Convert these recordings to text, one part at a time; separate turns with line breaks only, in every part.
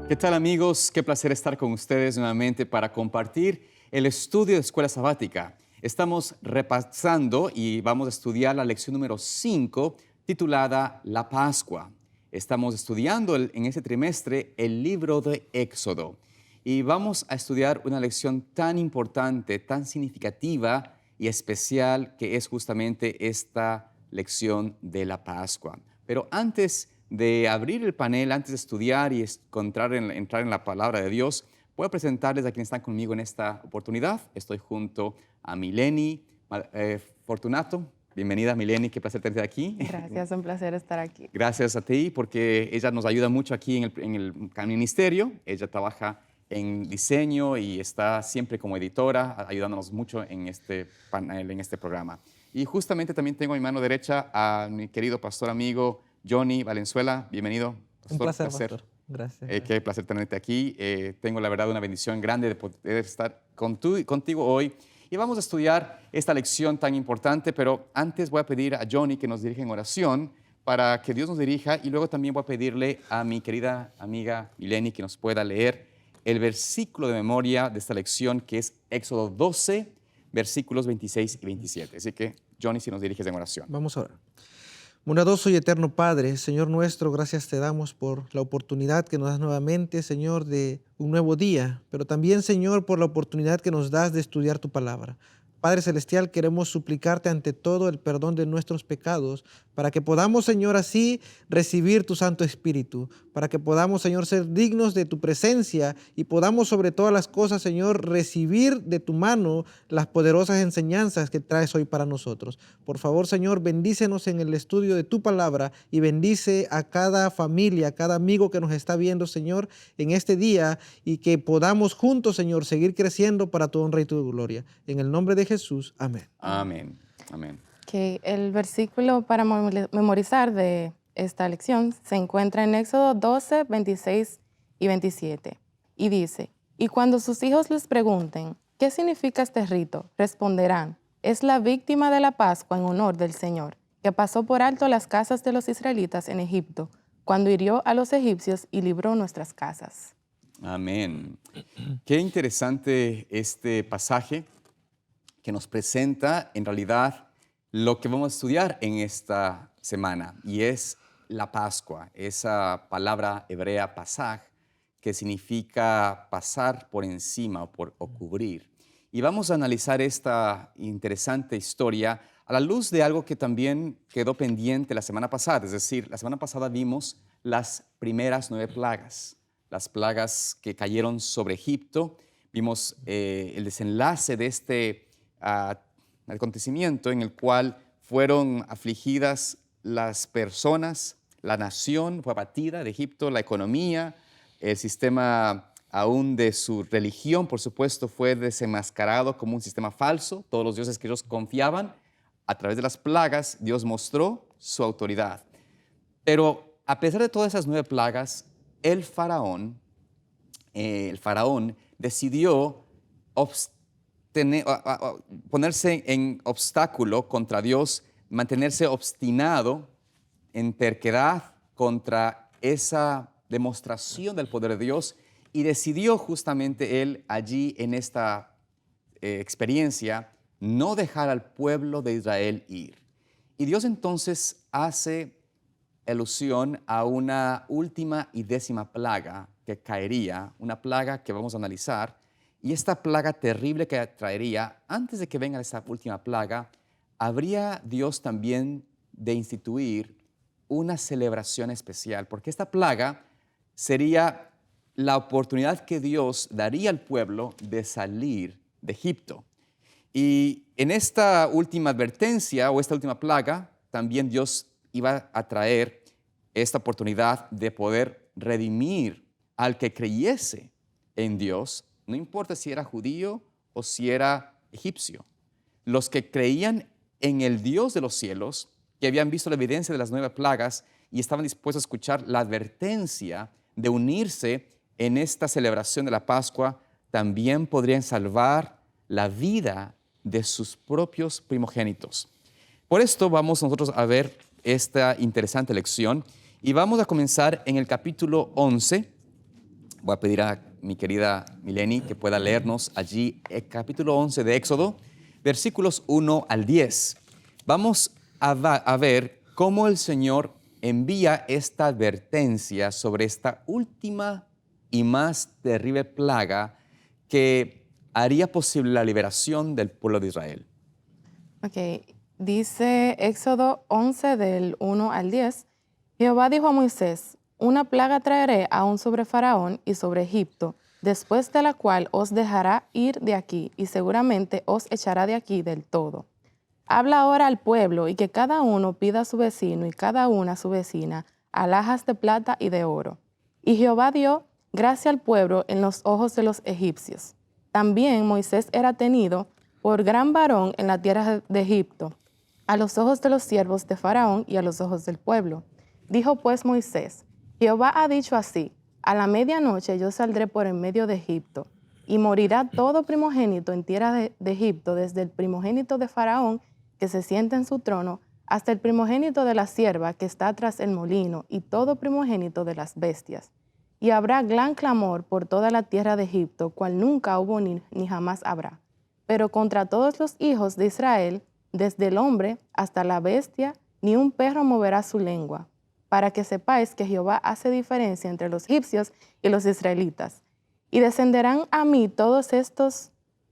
¿Qué tal, amigos? Qué placer estar con ustedes nuevamente para compartir el estudio de Escuela Sabática. Estamos repasando y vamos a estudiar la lección número 5 titulada La Pascua. Estamos estudiando en este trimestre el libro de Éxodo y vamos a estudiar una lección tan importante, tan significativa y especial que es justamente esta lección de la Pascua. Pero antes de abrir el panel, antes de estudiar y entrar en la palabra de Dios, voy a presentarles a quienes están conmigo en esta oportunidad. Estoy junto a Mileni Fortunato. Bienvenida, Mileni, qué placer tenerte aquí.
Gracias, un placer estar aquí.
Gracias a ti, porque ella nos ayuda mucho aquí en el ministerio. Ella trabaja en diseño y está siempre como editora, ayudándonos mucho en este panel, en este programa. Y justamente también tengo a mi mano derecha a mi querido pastor amigo Johnny Valenzuela. Bienvenido, pastor.
Un placer, pastor. Gracias.
Qué placer tenerte aquí. Tengo la verdad una bendición grande de poder estar contigo hoy. Y vamos a estudiar esta lección tan importante, pero antes voy a pedir a Johnny que nos dirija en oración para que Dios nos dirija, y luego también voy a pedirle a mi querida amiga Mileni que nos pueda leer el versículo de memoria de esta lección, que es Éxodo 12, versículos 26 y 27. Así que, Johnny, si nos diriges en oración.
Vamos a orar. Bondadoso y eterno Padre, Señor nuestro, gracias te damos por la oportunidad que nos das nuevamente, Señor, de un nuevo día, pero también, Señor, por la oportunidad que nos das de estudiar tu palabra. Padre Celestial, queremos suplicarte ante todo el perdón de nuestros pecados, para que podamos, Señor, así recibir tu Santo Espíritu, para que podamos, Señor, ser dignos de tu presencia y podamos sobre todas las cosas, Señor, recibir de tu mano las poderosas enseñanzas que traes hoy para nosotros. Por favor, Señor, bendícenos en el estudio de tu palabra y bendice a cada familia, a cada amigo que nos está viendo, Señor, en este día, y que podamos juntos, Señor, seguir creciendo para tu honra y tu gloria. En el nombre de Jesús, amén.
Amén. Amén.
Okay, el versículo para memorizar de esta lección se encuentra en Éxodo 12, 26 y 27. Y dice, y cuando sus hijos les pregunten, ¿qué significa este rito? Responderán, es la víctima de la Pascua en honor del Señor, que pasó por alto las casas de los israelitas en Egipto, cuando hirió a los egipcios y libró nuestras casas.
Amén. Qué interesante este pasaje que nos presenta en realidad lo que vamos a estudiar en esta semana, y es la Pascua, esa palabra hebrea pasaj, que significa pasar por encima o cubrir. Y vamos a analizar esta interesante historia a la luz de algo que también quedó pendiente la semana pasada. Es decir, la semana pasada vimos las primeras 9 plagas, las plagas que cayeron sobre Egipto. Vimos el desenlace de este acontecimiento en el cual fueron afligidas las personas, la nación fue abatida de Egipto, la economía, el sistema aún de su religión, por supuesto, fue desenmascarado como un sistema falso. Todos los dioses que ellos confiaban, a través de las plagas, Dios mostró su autoridad. Pero a pesar de todas esas 9 plagas, el faraón decidió ponerse en obstáculo contra Dios, mantenerse obstinado en terquedad contra esa demostración del poder de Dios, y decidió justamente él allí en esta experiencia no dejar al pueblo de Israel ir. Y Dios entonces hace alusión a una última y 10ª plaga que caería, una plaga que vamos a analizar. Y esta plaga terrible que traería, antes de que venga esa última plaga, habría Dios también de instituir una celebración especial, porque esta plaga sería la oportunidad que Dios daría al pueblo de salir de Egipto. Y en esta última advertencia o esta última plaga, también Dios iba a traer esta oportunidad de poder redimir al que creyese en Dios. No importa si era judío o si era egipcio. Los que creían en el Dios de los cielos, que habían visto la evidencia de las 9 plagas y estaban dispuestos a escuchar la advertencia de unirse en esta celebración de la Pascua, también podrían salvar la vida de sus propios primogénitos. Por esto vamos nosotros a ver esta interesante lección, y vamos a comenzar en el capítulo 11 Voy a pedir a mi querida Mileni que pueda leernos allí el capítulo 11 de Éxodo, versículos 1 al 10. Vamos a ver cómo el Señor envía esta advertencia sobre esta última y más terrible plaga que haría posible la liberación del pueblo de Israel.
Ok, dice Éxodo 11 del 1 al 10. Jehová dijo a Moisés, una plaga traeré aún sobre Faraón y sobre Egipto, después de la cual os dejará ir de aquí y seguramente os echará de aquí del todo. Habla ahora al pueblo y que cada uno pida a su vecino y cada una a su vecina alhajas de plata y de oro. Y Jehová dio gracia al pueblo en los ojos de los egipcios. También Moisés era tenido por gran varón en la tierra de Egipto, a los ojos de los siervos de Faraón y a los ojos del pueblo. Dijo pues Moisés, Jehová ha dicho así, a la medianoche yo saldré por en medio de Egipto, y morirá todo primogénito en tierra de Egipto, desde el primogénito de Faraón, que se sienta en su trono, hasta el primogénito de la sierva que está tras el molino, y todo primogénito de las bestias. Y habrá gran clamor por toda la tierra de Egipto, cual nunca hubo ni jamás habrá. Pero contra todos los hijos de Israel, desde el hombre hasta la bestia, ni un perro moverá su lengua, para que sepáis que Jehová hace diferencia entre los egipcios y los israelitas. Y descenderán a mí todos estos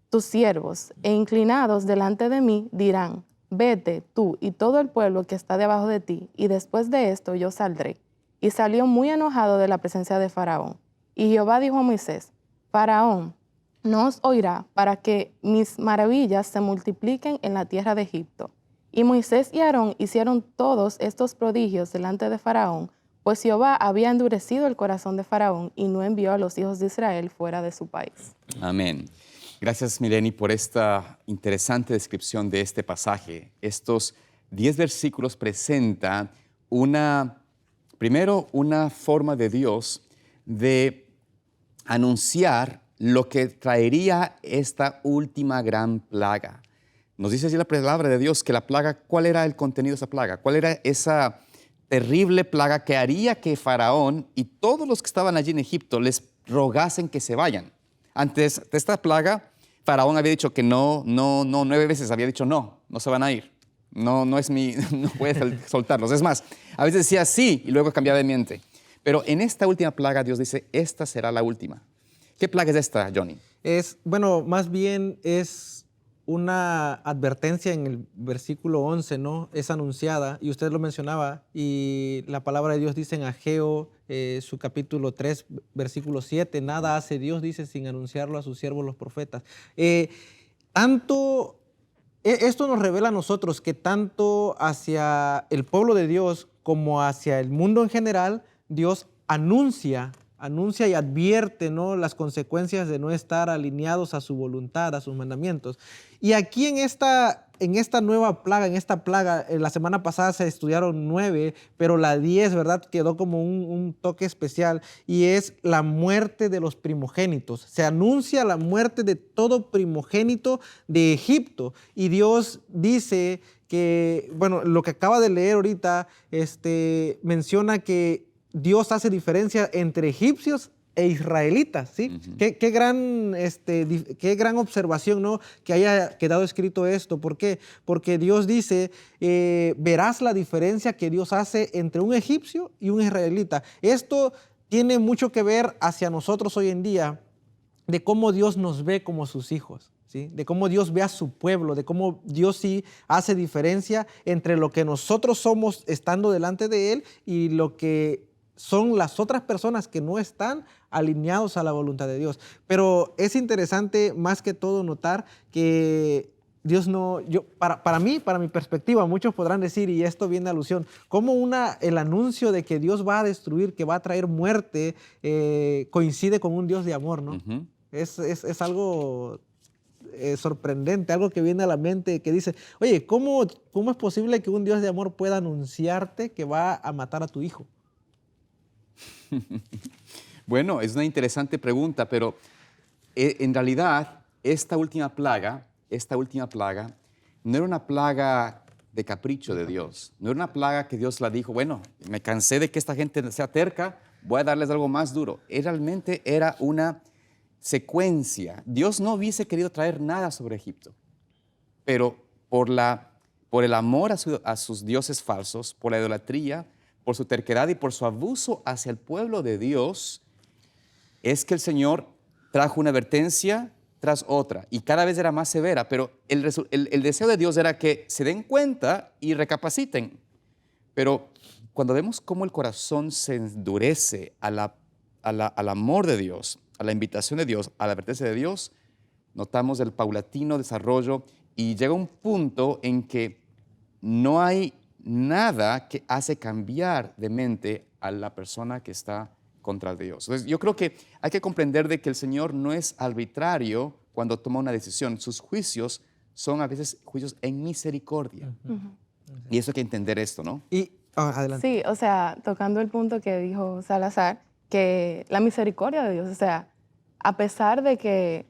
tus siervos, e inclinados delante de mí dirán, vete tú y todo el pueblo que está debajo de ti, y después de esto yo saldré. Y salió muy enojado de la presencia de Faraón. Y Jehová dijo a Moisés, Faraón no os oirá, para que mis maravillas se multipliquen en la tierra de Egipto. Y Moisés y Aarón hicieron todos estos prodigios delante de Faraón, pues Jehová había endurecido el corazón de Faraón y no envió a los hijos de Israel fuera de su país.
Amén. Gracias, Mileni, por esta interesante descripción de este pasaje. Estos 10 versículos presentan primero una forma de Dios de anunciar lo que traería esta última gran plaga. Nos dice así la palabra de Dios que la plaga, ¿cuál era el contenido de esa plaga? ¿Cuál era esa terrible plaga que haría que Faraón y todos los que estaban allí en Egipto les rogasen que se vayan? Antes de esta plaga, Faraón había dicho que no, 9 veces había dicho no se van a ir. No puedes soltarlos. Es más, a veces decía sí y luego cambiaba de mente. Pero en esta última plaga Dios dice, esta será la última. ¿Qué plaga es esta, Johnny?
Más bien es una advertencia en el versículo 11, ¿no? Es anunciada, y usted lo mencionaba, y la palabra de Dios dice en Ageo, su capítulo 3, versículo 7, nada hace Dios, dice, sin anunciarlo a sus siervos los profetas. Esto nos revela a nosotros que tanto hacia el pueblo de Dios como hacia el mundo en general, Dios anuncia y advierte, ¿no?, las consecuencias de no estar alineados a su voluntad, a sus mandamientos. Y aquí en esta nueva plaga, la semana pasada se estudiaron 9, pero la 10, ¿verdad?, quedó como un toque especial, y es la muerte de los primogénitos. Se anuncia la muerte de todo primogénito de Egipto, y Dios dice que, lo que acaba de leer ahorita, menciona que Dios hace diferencia entre egipcios e israelitas, ¿sí?
Uh-huh.
Qué gran observación, ¿no?, que haya quedado escrito esto. ¿Por qué? Porque Dios dice, verás la diferencia que Dios hace entre un egipcio y un israelita. Esto tiene mucho que ver hacia nosotros hoy en día, de cómo Dios nos ve como sus hijos, ¿sí? De cómo Dios ve a su pueblo, de cómo Dios sí hace diferencia entre lo que nosotros somos estando delante de Él y lo que son las otras personas que no están alineados a la voluntad de Dios. Pero es interesante más que todo notar que Dios para mi perspectiva, muchos podrán decir, y esto viene a alusión, como el anuncio de que Dios va a destruir, que va a traer muerte, coincide con un Dios de amor, ¿no?
Uh-huh.
Es algo sorprendente, algo que viene a la mente, que dice, oye, ¿cómo es posible que un Dios de amor pueda anunciarte que va a matar a tu hijo?
Bueno, es una interesante pregunta, pero en realidad esta última plaga no era una plaga de capricho de Dios, no era una plaga que Dios la dijo, bueno, me cansé de que esta gente sea terca, voy a darles algo más duro. Realmente era una secuencia. Dios no hubiese querido traer nada sobre Egipto, pero por el amor a sus dioses falsos, por la idolatría, por su terquedad y por su abuso hacia el pueblo de Dios, es que el Señor trajo una advertencia tras otra y cada vez era más severa, pero el deseo de Dios era que se den cuenta y recapaciten. Pero cuando vemos cómo el corazón se endurece al amor de Dios, a la invitación de Dios, a la advertencia de Dios, notamos el paulatino desarrollo y llega un punto en que no hay nada que hace cambiar de mente a la persona que está contra Dios. Entonces, yo creo que hay que comprender de que el Señor no es arbitrario cuando toma una decisión. Sus juicios son a veces juicios en misericordia. Y eso hay que entender esto, ¿no?
Y, adelante.
Sí, o sea, tocando el punto que dijo Salazar, que la misericordia de Dios, o sea, a pesar de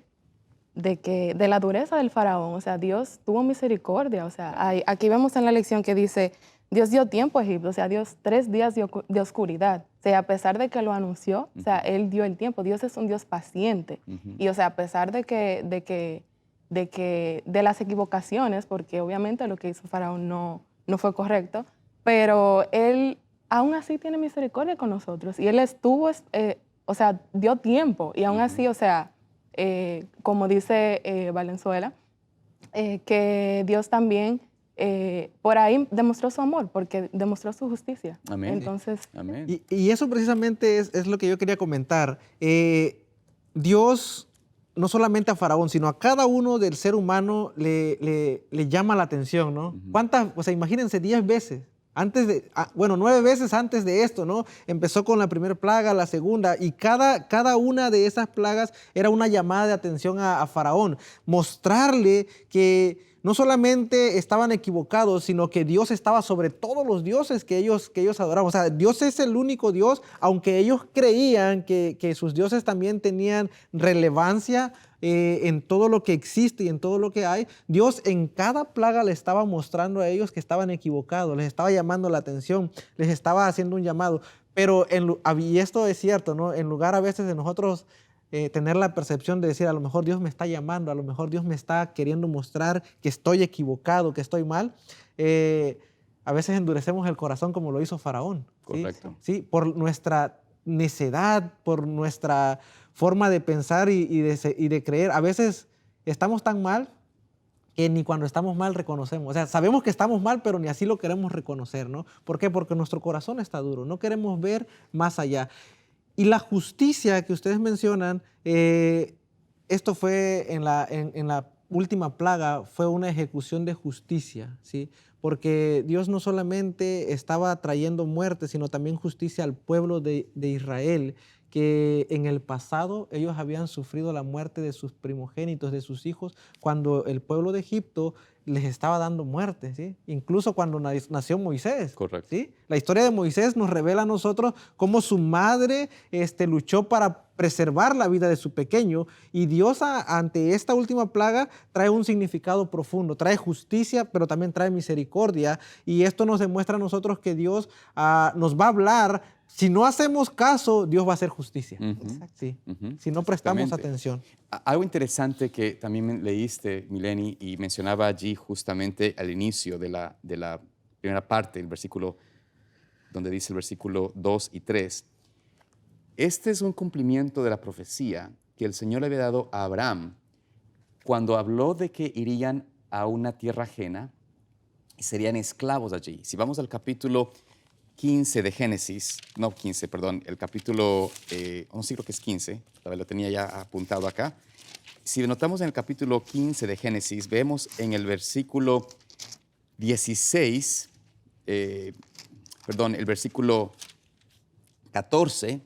la dureza del faraón, o sea, Dios tuvo misericordia, o sea, aquí vemos en la lección que dice, Dios dio tiempo a Egipto, o sea, Dios 3 días de oscuridad, o sea, a pesar de que lo anunció, o sea, Él dio el tiempo, Dios es un Dios paciente, y o sea, a pesar de las equivocaciones, porque obviamente lo que hizo faraón no fue correcto, pero Él aún así tiene misericordia con nosotros, y Él estuvo, o sea, dio tiempo, y aún así, o sea, como dice Valenzuela, que Dios también por ahí demostró su amor, porque demostró su justicia.
Amén.
Entonces,
Amén.
Y eso precisamente es lo que yo quería comentar. Dios, no solamente a Faraón, sino a cada uno del ser humano le llama la atención, ¿no? ¿Cuántas? O sea, imagínense 10 veces. Antes de, 9 veces antes de esto, ¿no? Empezó con la primera plaga, la segunda, y cada una de esas plagas era una llamada de atención a Faraón. Mostrarle que no solamente estaban equivocados, sino que Dios estaba sobre todos los dioses que ellos adoraban. O sea, Dios es el único Dios, aunque ellos creían que sus dioses también tenían relevancia en todo lo que existe y en todo lo que hay. Dios en cada plaga le estaba mostrando a ellos que estaban equivocados, les estaba llamando la atención, les estaba haciendo un llamado. Pero, y esto es cierto, ¿no? En lugar a veces de nosotros tener la percepción de decir, a lo mejor Dios me está llamando, a lo mejor Dios me está queriendo mostrar que estoy equivocado, que estoy mal, a veces endurecemos el corazón como lo hizo Faraón.
Correcto.
¿Sí? Por nuestra necedad, por nuestra forma de pensar y de creer. A veces estamos tan mal que ni cuando estamos mal reconocemos. O sea, sabemos que estamos mal, pero ni así lo queremos reconocer, ¿no? ¿Por qué? Porque nuestro corazón está duro. No queremos ver más allá. Y la justicia que ustedes mencionan, esto fue en la última plaga, fue una ejecución de justicia, ¿sí? Porque Dios no solamente estaba trayendo muerte, sino también justicia al pueblo de Israel, que en el pasado ellos habían sufrido la muerte de sus primogénitos, de sus hijos, cuando el pueblo de Egipto les estaba dando muerte, ¿sí? Incluso cuando nació Moisés.
Correcto.
¿Sí? La historia de Moisés nos revela a nosotros cómo su madre luchó para preservar la vida de su pequeño, y Dios ante esta última plaga trae un significado profundo, trae justicia, pero también trae misericordia, y esto nos demuestra a nosotros que Dios nos va a hablar. Si no hacemos caso, Dios va a hacer justicia. Sí. Si no prestamos atención.
Algo interesante que también leíste, Mileni, y mencionaba allí justamente al inicio de la primera parte, el versículo, donde dice el versículo 2 y 3. Este es un cumplimiento de la profecía que el Señor le había dado a Abraham cuando habló de que irían a una tierra ajena y serían esclavos allí. Si vamos al capítulo 15 de Génesis, no 15, perdón, el capítulo, no sé, creo que es 15, lo tenía ya apuntado acá. Si notamos en el capítulo 15 de Génesis, vemos en el versículo 16, el versículo 14,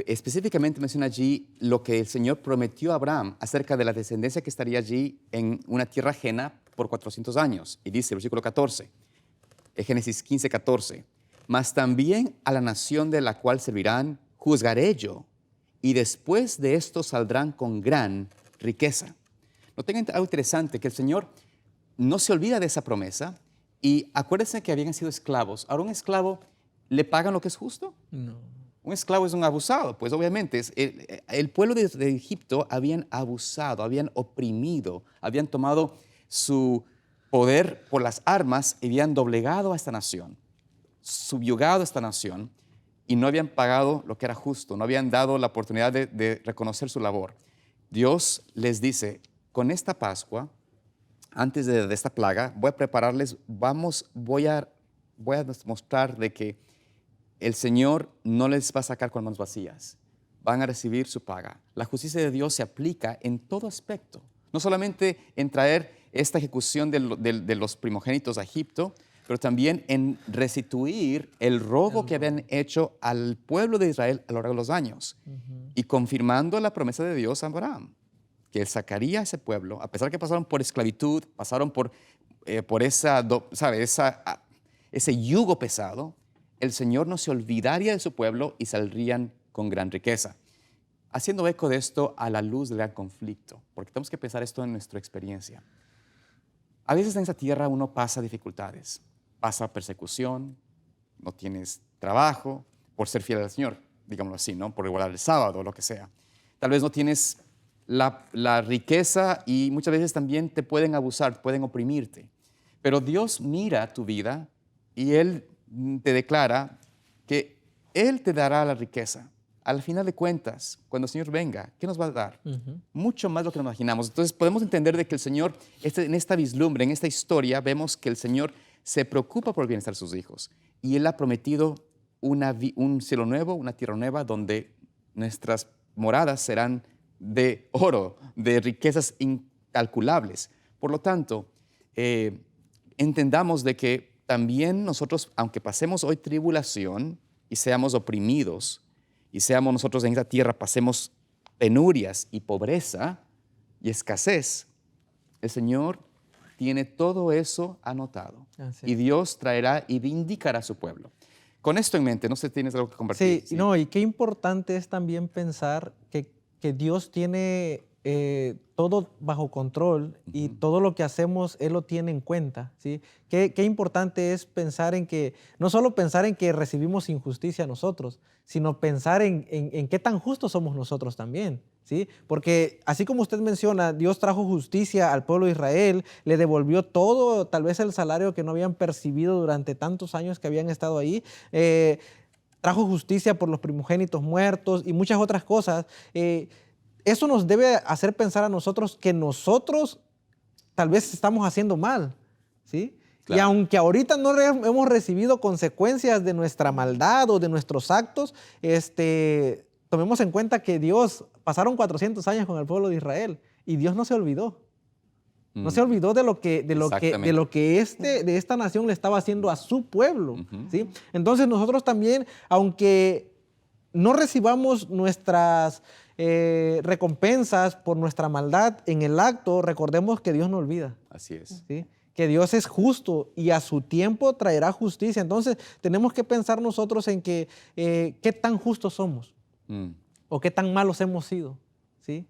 específicamente menciona allí lo que el Señor prometió a Abraham acerca de la descendencia que estaría allí en una tierra ajena por 400 años. Y dice el versículo 14, Génesis 15, 14. Mas también a la nación de la cual servirán, juzgaré yo, y después de esto saldrán con gran riqueza. Noten algo interesante, que el Señor no se olvida de esa promesa, y acuérdense que habían sido esclavos. Ahora, ¿un esclavo le pagan lo que es justo?
No.
Un esclavo es un abusado, pues obviamente el pueblo de Egipto habían abusado, habían oprimido, habían tomado su poder por las armas y habían doblegado a esta nación, subyugado a esta nación y no habían pagado lo que era justo, no habían dado la oportunidad de reconocer su labor. Dios les dice, con esta Pascua, antes de esta plaga, voy a prepararles, voy a mostrar de que el Señor no les va a sacar con manos vacías. Van a recibir su paga. La justicia de Dios se aplica en todo aspecto. No solamente en traer esta ejecución de los primogénitos a Egipto, pero también en restituir el robo que habían hecho al pueblo de Israel a lo largo de los años. Y confirmando la promesa de Dios a Abraham, que él sacaría a ese pueblo, a pesar que pasaron por esclavitud, pasaron por ese yugo pesado, el Señor no se olvidaría de su pueblo y saldrían con gran riqueza. Haciendo eco de esto a la luz del gran conflicto, porque tenemos que pensar esto en nuestra experiencia. A veces en esta tierra uno pasa dificultades, pasa persecución, no tienes trabajo por ser fiel al Señor, digámoslo así, ¿no? Por igualar el sábado o lo que sea. Tal vez no tienes la riqueza y muchas veces también te pueden abusar, pueden oprimirte. Pero Dios mira tu vida y Él te declara que Él te dará la riqueza. Al final de cuentas, cuando el Señor venga, ¿qué nos va a dar? Mucho más de lo que nos imaginamos. Entonces podemos entender de que el Señor, en esta vislumbre, en esta historia, vemos que el Señor se preocupa por el bienestar de sus hijos. Y Él ha prometido un cielo nuevo, una tierra nueva, donde nuestras moradas serán de oro, de riquezas incalculables. Por lo tanto, entendamos de que también nosotros, aunque pasemos hoy tribulación y seamos oprimidos, y seamos nosotros en esta tierra, pasemos penurias y pobreza y escasez, el Señor tiene todo eso anotado. Y Dios traerá y vindicará a su pueblo. Con esto en mente, no sé si tienes algo que compartir.
Sí, no, y qué importante es también pensar que Dios tiene todo bajo control y todo lo que hacemos Él lo tiene en cuenta, ¿sí? Qué importante es pensar en que, no solo pensar en que recibimos injusticia nosotros, sino pensar en qué tan justos somos nosotros también, ¿sí? Porque así como usted menciona, Dios trajo justicia al pueblo de Israel, le devolvió todo, tal vez el salario que no habían percibido durante tantos años que habían estado ahí, trajo justicia por los primogénitos muertos y muchas otras cosas. Eso nos debe hacer pensar a nosotros que nosotros tal vez estamos haciendo mal, ¿sí? Claro. Y aunque ahorita no hemos recibido consecuencias de nuestra maldad o de nuestros actos, tomemos en cuenta que pasaron 400 años con el pueblo de Israel y Dios no se olvidó. No se olvidó de lo que esta nación le estaba haciendo a su pueblo, ¿sí? Entonces nosotros también, aunque no recibamos nuestras recompensas por nuestra maldad en el acto, recordemos que Dios no olvida.
Así es.
¿Sí? Que Dios es justo y a su tiempo traerá justicia. Entonces tenemos que pensar nosotros en que qué tan justos somos o qué tan malos hemos sido, ¿sí?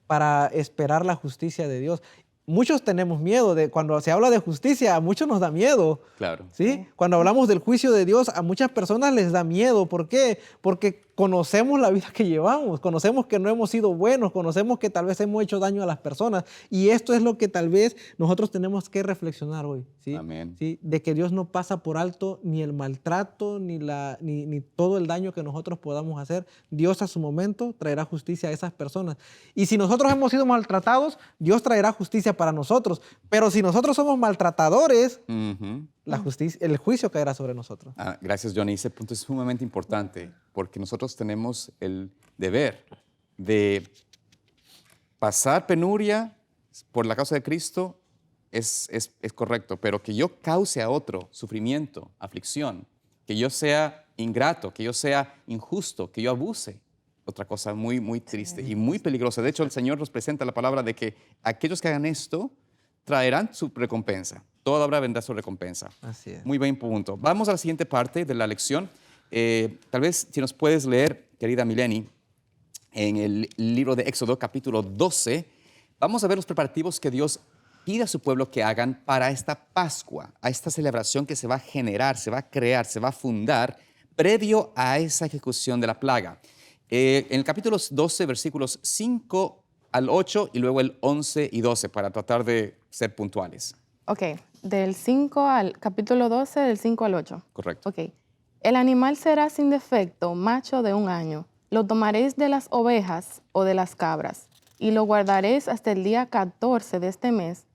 Para esperar la justicia de Dios. Muchos tenemos miedo cuando se habla de justicia, a muchos nos da miedo.
Claro.
¿Sí? Cuando hablamos del juicio de Dios, a muchas personas les da miedo. ¿Por qué? Porque conocemos la vida que llevamos, conocemos que no hemos sido buenos, conocemos que tal vez hemos hecho daño a las personas. Y esto es lo que tal vez nosotros tenemos que reflexionar hoy. ¿Sí?
Amén.
¿Sí? De que Dios no pasa por alto ni el maltrato, ni todo el daño que nosotros podamos hacer. Dios a su momento traerá justicia a esas personas. Y si nosotros hemos sido maltratados, Dios traerá justicia para nosotros. Pero si nosotros somos maltratadores, el juicio caerá sobre nosotros.
Gracias, Johnny. Ese punto es sumamente importante porque nosotros tenemos el deber de pasar penuria por la causa de Cristo, es correcto, pero que yo cause a otro sufrimiento, aflicción, que yo sea ingrato, que yo sea injusto, que yo abuse, otra cosa muy, muy triste y muy peligrosa. De hecho, el Señor nos presenta la palabra de que aquellos que hagan esto traerán su recompensa. Toda obra vendrá su recompensa.
Así es.
Muy buen punto. Vamos a la siguiente parte de la lección. Tal vez si nos puedes leer, querida Mileni, en el libro de Éxodo, capítulo 12, vamos a ver los preparativos que Dios pide a su pueblo que hagan para esta Pascua, a esta celebración que se va a generar, se va a crear, se va a fundar previo a esa ejecución de la plaga. En el capítulo 12, versículos 5 al 8 y luego el 11 y 12, para tratar de ser puntuales.
Ok, del 5 al capítulo 12, del 5 al 8.
Correcto.
Ok. El animal será sin defecto, macho de 1 año. Lo tomaréis de las ovejas o de las cabras, y lo guardaréis hasta el día 14 de este mes,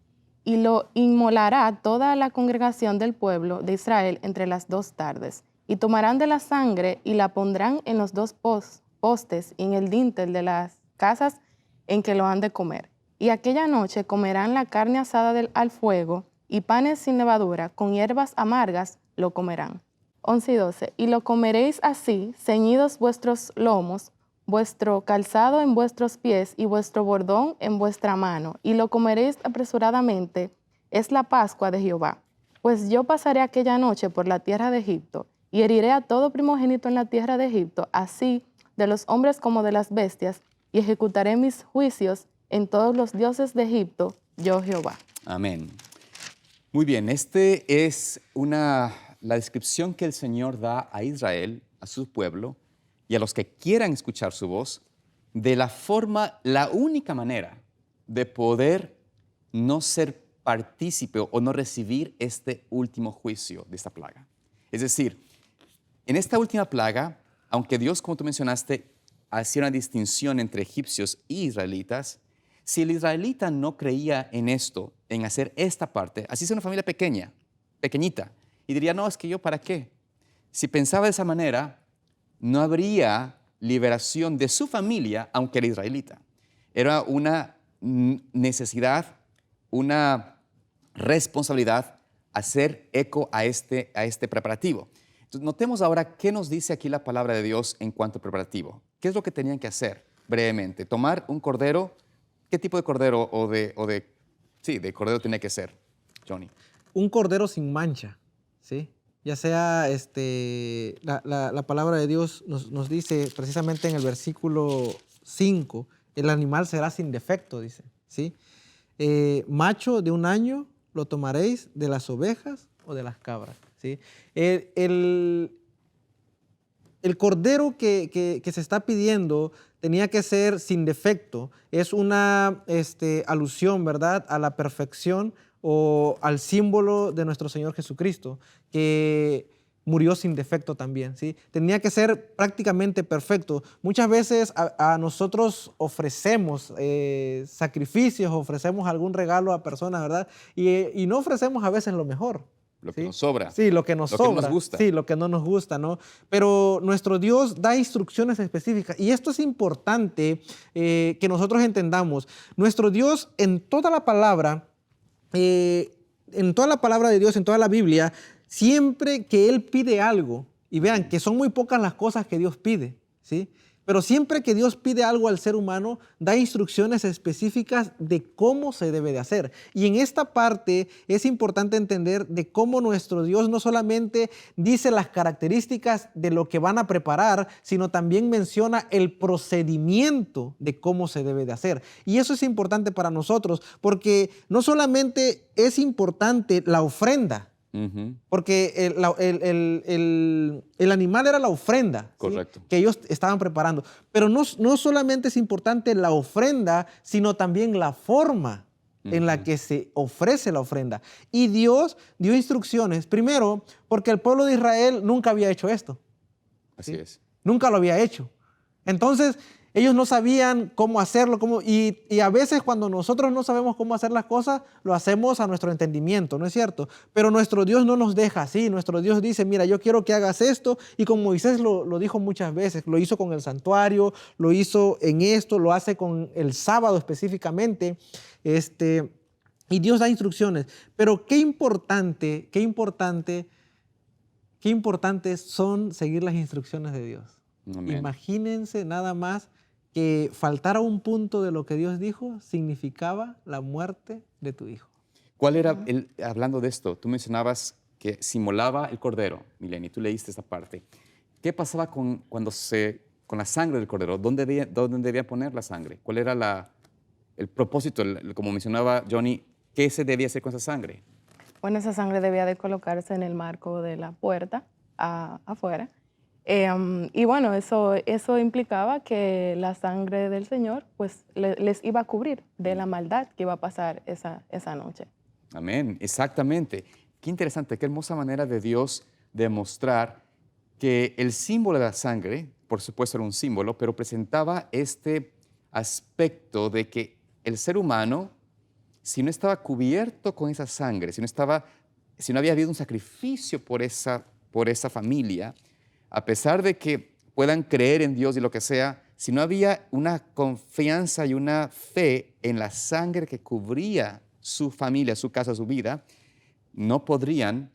y lo inmolará toda la congregación del pueblo de Israel entre las 2 tardes. Y tomarán de la sangre y la pondrán en los 2 postes y en el dintel de las casas en que lo han de comer. Y aquella noche comerán la carne asada al fuego, y panes sin levadura, con hierbas amargas lo comerán. 11 y 12. Y lo comeréis así, ceñidos vuestros lomos, vuestro calzado en vuestros pies y vuestro bordón en vuestra mano, y lo comeréis apresuradamente. Es la Pascua de Jehová. Pues yo pasaré aquella noche por la tierra de Egipto, y heriré a todo primogénito en la tierra de Egipto, así de los hombres como de las bestias, y ejecutaré mis juicios en todos los dioses de Egipto, yo Jehová.
Amén. Muy bien, es la descripción que el Señor da a Israel, a su pueblo, y a los que quieran escuchar su voz, de la única manera de poder no ser partícipe o no recibir este último juicio de esta plaga. Es decir, en esta última plaga, aunque Dios, como tú mencionaste, hacía una distinción entre egipcios y israelitas, si el israelita no creía en esto, en hacer esta parte, así sea una familia pequeñita, y diría, no, es que yo, ¿para qué? Si pensaba de esa manera, no habría liberación de su familia, aunque era israelita. Era una necesidad, una responsabilidad hacer eco a este preparativo. Entonces, notemos ahora qué nos dice aquí la palabra de Dios en cuanto a preparativo. ¿Qué es lo que tenían que hacer brevemente? Tomar un cordero. ¿Qué tipo de cordero de cordero tenía que ser, Johnny?
Un cordero sin mancha, ¿sí? Ya sea, la palabra de Dios nos dice precisamente en el versículo 5, el animal será sin defecto, dice, ¿sí? Macho de 1 año lo tomaréis de las ovejas o de las cabras, ¿sí? El cordero que se está pidiendo tenía que ser sin defecto. Es una alusión, ¿verdad?, a la perfección o al símbolo de nuestro Señor Jesucristo, que murió sin defecto también, ¿sí? Tenía que ser prácticamente perfecto. Muchas veces a nosotros ofrecemos sacrificios, ofrecemos algún regalo a personas, ¿verdad? Y no ofrecemos a veces lo mejor.
Lo que
¿sí?
nos sobra.
Sí, lo que nos sobra.
Lo que nos gusta.
Sí, lo que no nos gusta, ¿no? Pero nuestro Dios da instrucciones específicas. Y esto es importante que nosotros entendamos. Nuestro Dios en toda la palabra, de Dios, en toda la Biblia, siempre que Él pide algo, y vean que son muy pocas las cosas que Dios pide, ¿sí? Pero siempre que Dios pide algo al ser humano, da instrucciones específicas de cómo se debe de hacer. Y en esta parte es importante entender de cómo nuestro Dios no solamente dice las características de lo que van a preparar, sino también menciona el procedimiento de cómo se debe de hacer. Y eso es importante para nosotros, porque no solamente es importante la ofrenda, porque el animal era la ofrenda,
correcto,
¿sí?, que ellos estaban preparando. Pero no solamente es importante la ofrenda, sino también la forma en la que se ofrece la ofrenda. Y Dios dio instrucciones, primero, porque el pueblo de Israel nunca había hecho esto.
Así es.
Nunca lo había hecho. Entonces, ellos no sabían cómo hacerlo, y a veces cuando nosotros no sabemos cómo hacer las cosas, lo hacemos a nuestro entendimiento, ¿no es cierto? Pero nuestro Dios no nos deja así. Nuestro Dios dice, mira, yo quiero que hagas esto, y como Moisés lo dijo muchas veces, lo hizo con el santuario, lo hizo en esto, lo hace con el sábado específicamente, y Dios da instrucciones. Pero qué importante son seguir las instrucciones de Dios.
Amén.
Imagínense nada más que faltar a un punto de lo que Dios dijo significaba la muerte de tu hijo.
¿Cuál era, hablando de esto, tú mencionabas que se inmolaba el cordero, Mileni, tú leíste esta parte. ¿Qué pasaba con la sangre del cordero? ¿Dónde debía poner la sangre? ¿Cuál era el propósito, como mencionaba Johnny, qué se debía hacer con esa sangre?
Bueno, esa sangre debía de colocarse en el marco de la puerta afuera, Y bueno, eso implicaba que la sangre del Señor pues les iba a cubrir de la maldad que iba a pasar esa noche.
Amén, exactamente. Qué interesante, qué hermosa manera de Dios demostrar que el símbolo de la sangre, por supuesto era un símbolo, pero presentaba este aspecto de que el ser humano, si no estaba cubierto con esa sangre, si no había habido un sacrificio por esa familia, a pesar de que puedan creer en Dios y lo que sea, si no había una confianza y una fe en la sangre que cubría su familia, su casa, su vida, no podrían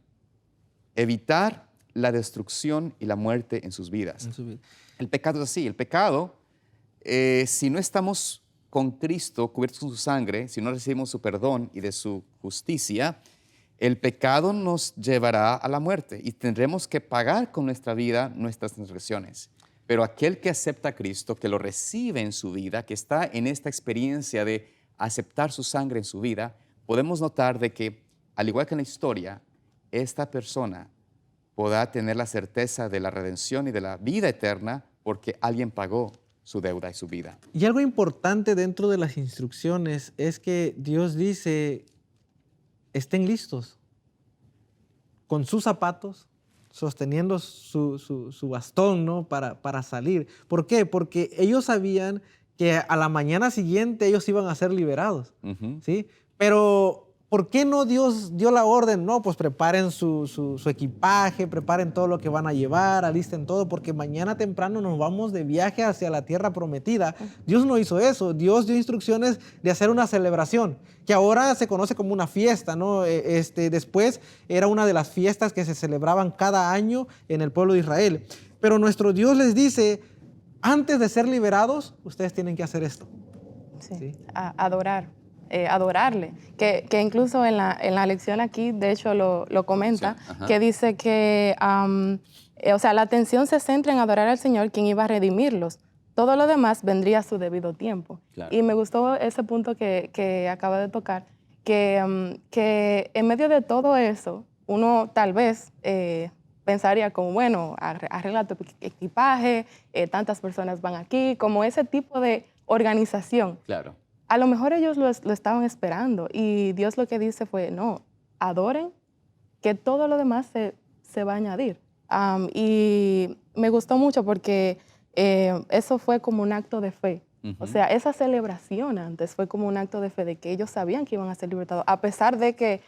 evitar la destrucción y la muerte en sus vidas.
En su vida.
El pecado es así. El pecado, si no estamos con Cristo cubiertos con su sangre, si no recibimos su perdón y de su justicia, el pecado nos llevará a la muerte y tendremos que pagar con nuestra vida nuestras transgresiones. Pero aquel que acepta a Cristo, que lo recibe en su vida, que está en esta experiencia de aceptar su sangre en su vida, podemos notar de que, al igual que en la historia, esta persona podrá tener la certeza de la redención y de la vida eterna porque alguien pagó su deuda y su vida.
Y algo importante dentro de las instrucciones es que Dios dice, estén listos con sus zapatos, sosteniendo su bastón, ¿no? para salir. ¿Por qué? Porque ellos sabían que a la mañana siguiente ellos iban a ser liberados,
Ujú.
¿sí? Pero ¿por qué no Dios dio la orden? No, pues preparen su equipaje, preparen todo lo que van a llevar, alisten todo, porque mañana temprano nos vamos de viaje hacia la tierra prometida. Dios no hizo eso. Dios dio instrucciones de hacer una celebración, que ahora se conoce como una fiesta, ¿no? Después era una de las fiestas que se celebraban cada año en el pueblo de Israel. Pero nuestro Dios les dice, antes de ser liberados, ustedes tienen que hacer esto.
Sí,
Sí.
adorarle. Que incluso en la lección aquí, de hecho, lo comenta,
Sí, ajá.
que dice que, o sea, la atención se centra en adorar al Señor, quien iba a redimirlos. Todo lo demás vendría a su debido tiempo.
Claro.
Y me gustó ese punto que acaba de tocar, que en medio de todo eso, uno tal vez pensaría como, bueno, arregla tu equipaje, tantas personas van aquí, como ese tipo de organización.
Claro.
A lo mejor ellos lo estaban esperando y Dios lo que dice fue, no, adoren, que todo lo demás se va a añadir. Y me gustó mucho porque eso fue como un acto de fe. O sea, esa celebración antes fue como un acto de fe de que ellos sabían que iban a ser libertados, a pesar de que,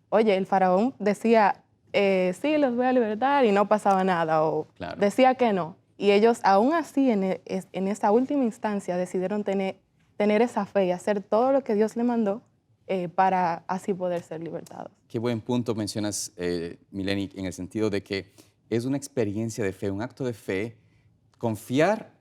oye, el faraón decía, sí, los voy a libertar y no pasaba nada, o
Claro.
decía que no. Y ellos aún así en esa última instancia decidieron tener esa fe y hacer todo lo que Dios le mandó para así poder ser libertados.
Qué buen punto mencionas, Mileni, en el sentido de que es una experiencia de fe, un acto de fe. Confiar,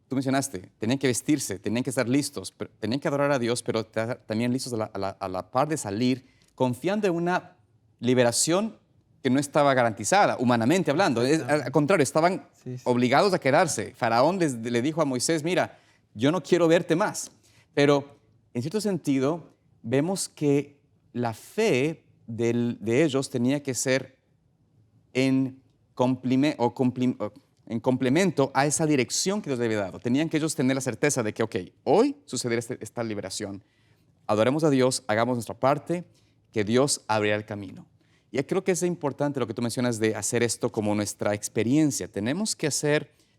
tú mencionaste, tenían que vestirse, tenían que estar listos, tenían que adorar a Dios, pero también listos a la par de salir, confiando en una liberación que no estaba garantizada, humanamente hablando. Al contrario, estaban
Sí.
obligados a quedarse. Faraón le dijo a Moisés, mira, yo no quiero verte más. Pero, en cierto sentido, vemos que la fe de ellos tenía que ser en complemento a esa dirección que Dios les había dado. Tenían que ellos tener la certeza de que, ok, hoy sucederá esta liberación. Adoremos a Dios, hagamos nuestra parte, que Dios abrirá el camino. Y creo que es importante lo que tú mencionas de hacer esto como nuestra experiencia. Tenemos que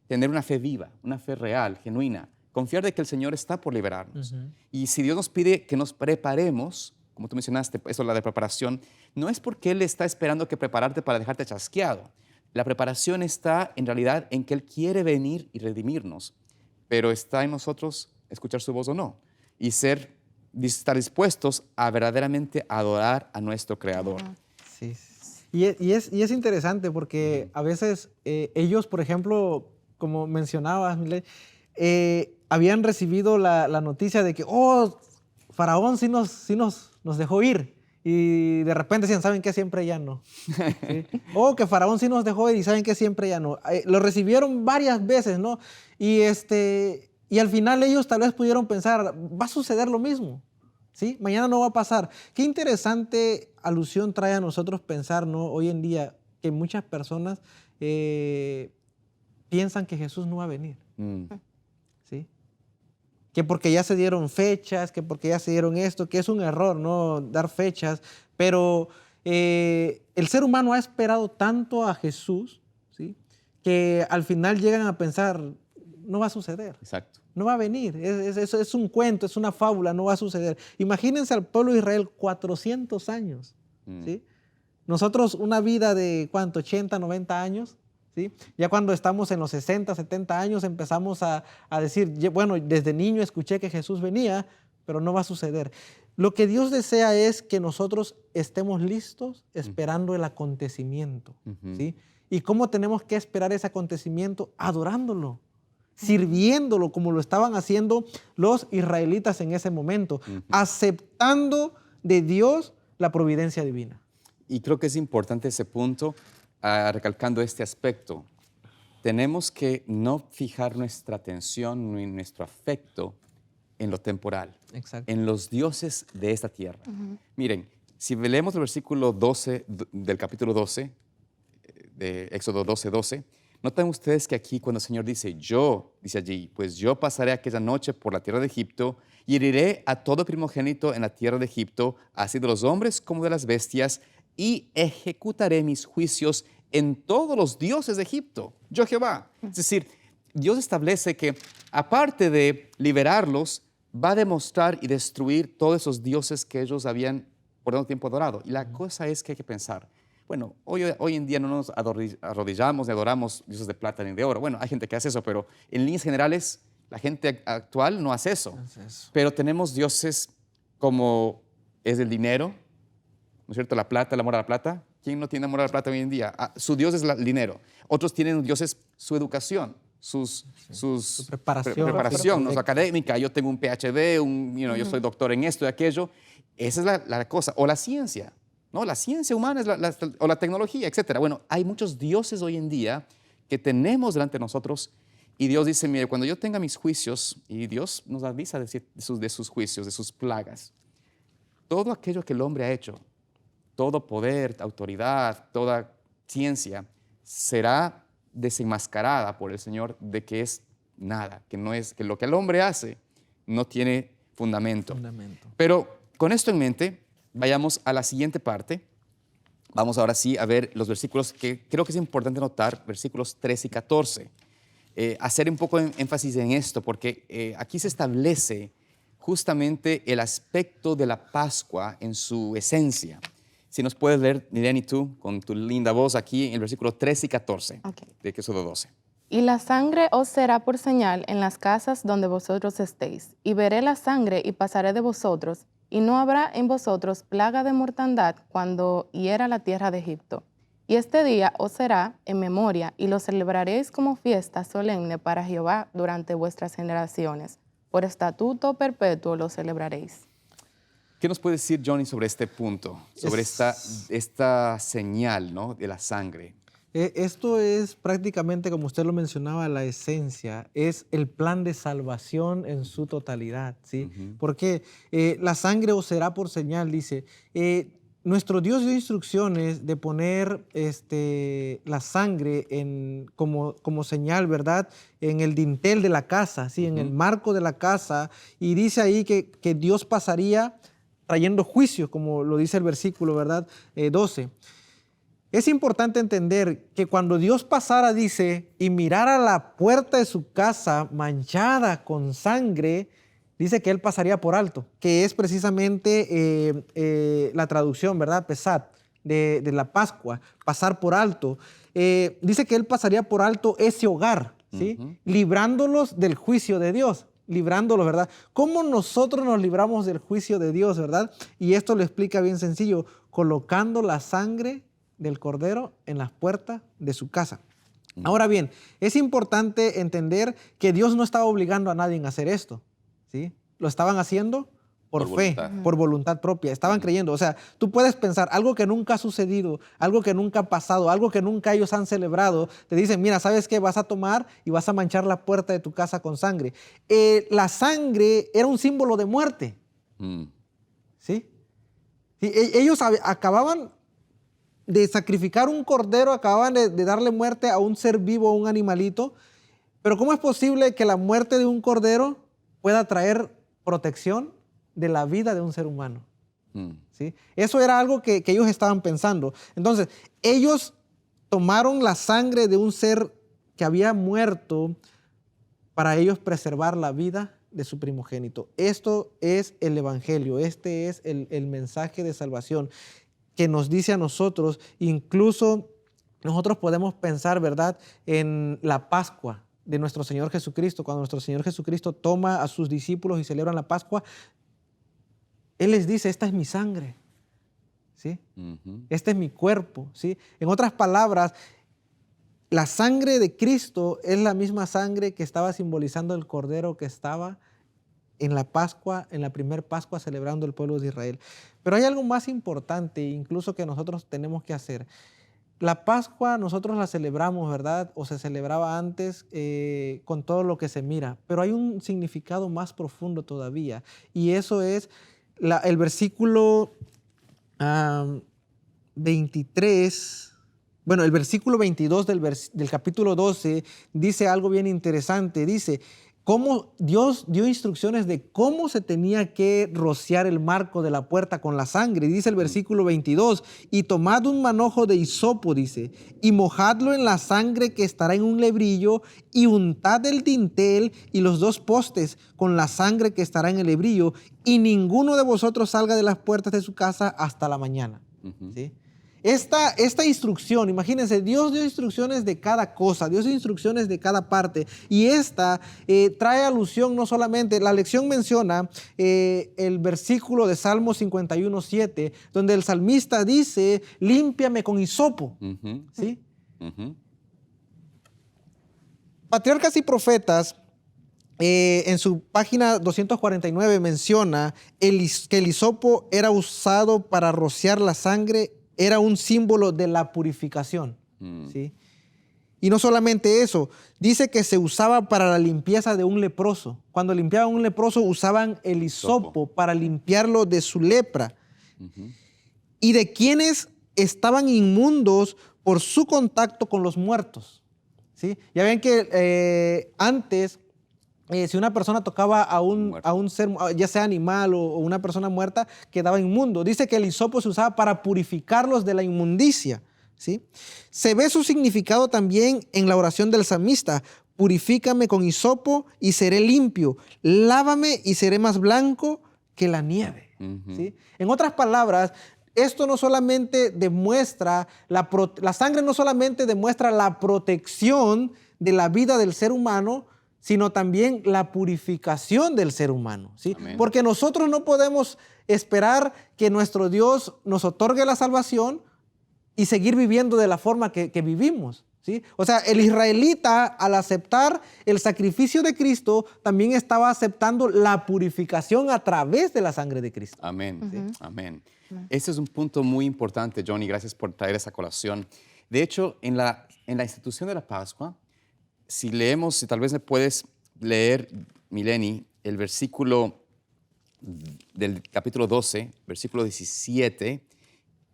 tener una fe viva, una fe real, genuina, confiar de que el Señor está por liberarnos. Y si Dios nos pide que nos preparemos, como tú mencionaste, eso la de preparación, no es porque Él está esperando que prepararte para dejarte chasqueado. La preparación está en realidad en que Él quiere venir y redimirnos, pero está en nosotros escuchar su voz o no y estar dispuestos a verdaderamente adorar a nuestro Creador.
Sí. Y es interesante porque a veces ellos, por ejemplo, como mencionabas, Milena, habían recibido la noticia de que, oh, Faraón sí nos dejó ir. Y de repente decían, ¿saben qué? Siempre ya no. ¿Sí? Oh, que Faraón sí nos dejó ir y ¿saben qué? Siempre ya no. Lo recibieron varias veces, ¿no? Y al final ellos tal vez pudieron pensar, va a suceder lo mismo. ¿Sí? Mañana no va a pasar. Qué interesante alusión trae a nosotros pensar, ¿no? Hoy en día que muchas personas piensan que Jesús no va a venir.
Mm.
¿Sí? Que porque ya se dieron fechas, que porque ya se dieron esto, que es un error, ¿no? Dar fechas. Pero el ser humano ha esperado tanto a Jesús, ¿sí? Que al final llegan a pensar, no va a suceder.
Exacto.
No va a venir, es un cuento, es una fábula, no va a suceder. Imagínense al pueblo de Israel 400 años, ¿sí? Nosotros una vida de, ¿cuánto? 80, 90 años, ¿sí? Ya cuando estamos en los 60, 70 años empezamos a decir, bueno, desde niño escuché que Jesús venía, pero no va a suceder. Lo que Dios desea es que nosotros estemos listos esperando el acontecimiento, ¿sí? ¿Y cómo tenemos que esperar ese acontecimiento? Adorándolo, sirviéndolo como lo estaban haciendo los israelitas en ese momento, aceptando de Dios la providencia divina.
Y creo que es importante ese punto, recalcando este aspecto. Tenemos que no fijar nuestra atención ni nuestro afecto en lo temporal,
Exacto.
en los dioses de esta tierra. Miren, si leemos el versículo 12 del capítulo 12, de Éxodo 12, notan ustedes que aquí cuando el Señor dice, dice allí, pues yo pasaré aquella noche por la tierra de Egipto y heriré a todo primogénito en la tierra de Egipto, así de los hombres como de las bestias, y ejecutaré mis juicios en todos los dioses de Egipto. Yo Jehová. Es decir, Dios establece que aparte de liberarlos, va a demostrar y destruir todos esos dioses que ellos habían por tanto tiempo adorado. Y la cosa es que hay que pensar, bueno, hoy en día no nos arrodillamos ni adoramos dioses de plata ni de oro. Bueno, hay gente que hace eso, pero en líneas generales la gente actual no hace eso. Pero tenemos dioses como es el dinero, ¿no es cierto? La plata, el amor a la plata. ¿Quién no tiene amor a la plata hoy en día? Su dios es el dinero. Otros tienen dioses su educación, su preparación, ¿no? Su académica. Yo tengo un PhD, yo soy doctor en esto y aquello. Esa es la cosa. O la ciencia, ¿no? La ciencia humana o la tecnología, etc. Bueno, hay muchos dioses hoy en día que tenemos delante de nosotros y Dios dice, mire, cuando yo tenga mis juicios, y Dios nos avisa de sus juicios, de sus plagas, todo aquello que el hombre ha hecho, todo poder, autoridad, toda ciencia será desenmascarada por el Señor de que es nada, que lo que el hombre hace no tiene fundamento. Pero con esto en mente, vayamos a la siguiente parte. Vamos ahora sí a ver los versículos que creo que es importante notar, versículos 13 y 14. Hacer un poco énfasis en esto, porque aquí se establece justamente el aspecto de la Pascua en su esencia. Si nos puedes leer, Nileni, tú, con tu linda voz aquí en el versículo 13 y 14 de Éxodo 12.
Y la sangre os será por señal en las casas donde vosotros estéis. Y veré la sangre y pasaré de vosotros, y no habrá en vosotros plaga de mortandad cuando hiera la tierra de Egipto. Y este día os será en memoria, y lo celebraréis como fiesta solemne para Jehová durante vuestras generaciones. Por estatuto perpetuo lo celebraréis.
¿Qué nos puede decir Johnny sobre este punto, sobre esta señal, ¿no?, de la sangre?
Esto es prácticamente, como usted lo mencionaba, la esencia, es el plan de salvación en su totalidad, ¿sí? Porque la sangre os será por señal, dice. Nuestro Dios dio instrucciones de poner la sangre como señal, ¿verdad? En el dintel de la casa, ¿sí? En el marco de la casa. Y dice ahí que Dios pasaría trayendo juicio, como lo dice el versículo, ¿verdad? 12. Es importante entender que cuando Dios pasara, dice, y mirara la puerta de su casa manchada con sangre, dice que Él pasaría por alto, que es precisamente la traducción, ¿verdad? Pesat, de la Pascua, pasar por alto. Dice que Él pasaría por alto ese hogar, ¿sí? Librándolos del juicio de Dios. Librándolos, ¿verdad? ¿Cómo nosotros nos libramos del juicio de Dios, verdad? Y esto lo explica bien sencillo, colocando la sangre del cordero en las puertas de su casa. Ahora bien, es importante entender que Dios no estaba obligando a nadie a hacer esto, ¿sí? Lo estaban haciendo por fe, por voluntad propia. Estaban creyendo. O sea, tú puedes pensar algo que nunca ha sucedido, algo que nunca ha pasado, algo que nunca ellos han celebrado. Te dicen, mira, ¿sabes qué? Vas a tomar y vas a manchar la puerta de tu casa con sangre. La sangre era un símbolo de muerte. ¿Sí? Ellos acababan de sacrificar un cordero, acababan de darle muerte a un ser vivo, a un animalito. Pero ¿cómo es posible que la muerte de un cordero pueda traer protección de la vida de un ser humano? ¿Sí? Eso era algo que ellos estaban pensando. Entonces, ellos tomaron la sangre de un ser que había muerto para ellos preservar la vida de su primogénito. Esto es el Evangelio, este es el mensaje de salvación que nos dice a nosotros. Incluso nosotros podemos pensar, ¿verdad?, en la Pascua de nuestro Señor Jesucristo. Cuando nuestro Señor Jesucristo toma a sus discípulos y celebran la Pascua, Él les dice, esta es mi sangre, ¿sí? Este es mi cuerpo, ¿sí? En otras palabras, la sangre de Cristo es la misma sangre que estaba simbolizando el cordero que estaba en la Pascua, en la primer Pascua celebrando el pueblo de Israel. Pero hay algo más importante incluso que nosotros tenemos que hacer. La Pascua nosotros la celebramos, ¿verdad? O se celebraba antes con todo lo que se mira, pero hay un significado más profundo todavía, y eso es el versículo 23. Bueno, el versículo 22 del capítulo 12 dice algo bien interesante. Dice, cómo Dios dio instrucciones de cómo se tenía que rociar el marco de la puerta con la sangre. Dice el versículo 22, y tomad un manojo de hisopo, dice, y mojadlo en la sangre que estará en un lebrillo, y untad el dintel y los dos postes con la sangre que estará en el lebrillo, y ninguno de vosotros salga de las puertas de su casa hasta la mañana. ¿Sí? Esta instrucción, imagínense, Dios dio instrucciones de cada cosa, Dios dio instrucciones de cada parte, y esta trae alusión no solamente, la lección menciona el versículo de Salmo 51:7, donde el salmista dice, límpiame con hisopo. ¿Sí? Patriarcas y Profetas, en su página 249 menciona que el hisopo era usado para rociar la sangre, era un símbolo de la purificación. ¿Sí? Y no solamente eso, dice que se usaba para la limpieza de un leproso. Cuando limpiaban un leproso usaban el hisopo para limpiarlo de su lepra. Y de quienes estaban inmundos por su contacto con los muertos. ¿Sí? Ya ven que antes, si una persona tocaba a un ser, ya sea animal o una persona muerta, quedaba inmundo. Dice que el hisopo se usaba para purificarlos de la inmundicia. ¿Sí? Se ve su significado también en la oración del salmista. Purifícame con hisopo y seré limpio. Lávame y seré más blanco que la nieve. ¿Sí? En otras palabras, esto no solamente demuestra, la sangre no solamente demuestra la protección de la vida del ser humano, sino también la purificación del ser humano. ¿Sí? Porque nosotros no podemos esperar que nuestro Dios nos otorgue la salvación y seguir viviendo de la forma que vivimos. ¿Sí? O sea, el israelita, al aceptar el sacrificio de Cristo, también estaba aceptando la purificación a través de la sangre de Cristo.
Amén. Amén. Ese es un punto muy importante, Johnny. Gracias por traer esa colación. De hecho, en la institución de la Pascua, si leemos, si tal vez me puedes leer, Mileni, el versículo del capítulo 12, versículo 17,